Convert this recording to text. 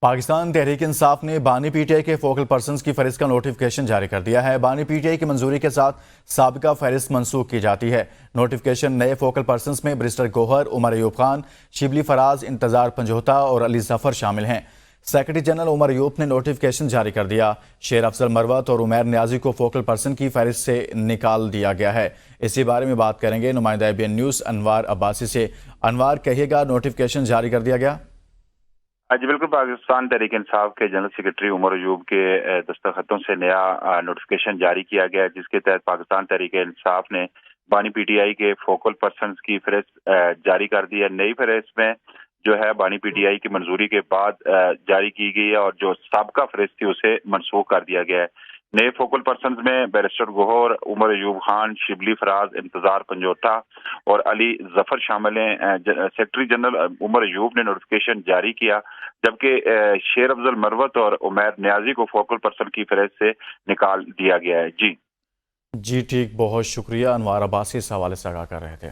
پاکستان تحریک انصاف نے بانی P T I کے فوکل پرسنز کی فہرست کا نوٹیفکیشن جاری کر دیا ہے۔ بانی پی ٹی آئی کی منظوری کے ساتھ سابقہ فہرست منسوخ کی جاتی ہے۔ نوٹیفکیشن نئے فوکل پرسنز میں بریسٹر گوہر، عمر ایوب خان، شبلی فراز، انتظار پنجوتا اور علی ظفر شامل ہیں۔ سیکرٹری جنرل عمر ایوب نے نوٹیفکیشن جاری کر دیا۔ شیر افضل مروت اور عمیر نیازی کو فوکل پرسن کی فہرست سے نکال دیا گیا ہے۔ اسی بارے میں بات کریں گے نمائندہ ABN نیوز انوار عباسی سے۔ انوار، کہیے گا نوٹیفکیشن جاری کر دیا گیا؟ جی بالکل، پاکستان تحریک انصاف کے جنرل سیکرٹری عمر ایوب کے دستخطوں سے نیا نوٹیفکیشن جاری کیا گیا، جس کے تحت پاکستان تحریک انصاف نے بانی پی ٹی آئی کے فوکل پرسنز کی فہرست جاری کر دی ہے۔ نئی فہرست میں جو ہے بانی پی ٹی آئی کی منظوری کے بعد جاری کی گئی ہے، اور جو سابقہ فہرست تھی اسے منسوخ کر دیا گیا ہے۔ نئے فوکل پرسنز میں بیرسٹر گوہر، عمر ایوب خان، شبلی فراز، انتظار پنجوتا اور علی ظفر شامل ہیں۔ سیکرٹری جنرل عمر ایوب نے نوٹیفکیشن جاری کیا، جبکہ شیر افضل مروت اور عمیر نیازی کو فوکل پرسن کی فہرست سے نکال دیا گیا ہے۔ جی ٹھیک، بہت شکریہ انوار عباسی اس حوالے سے آگاہ کر رہے تھے۔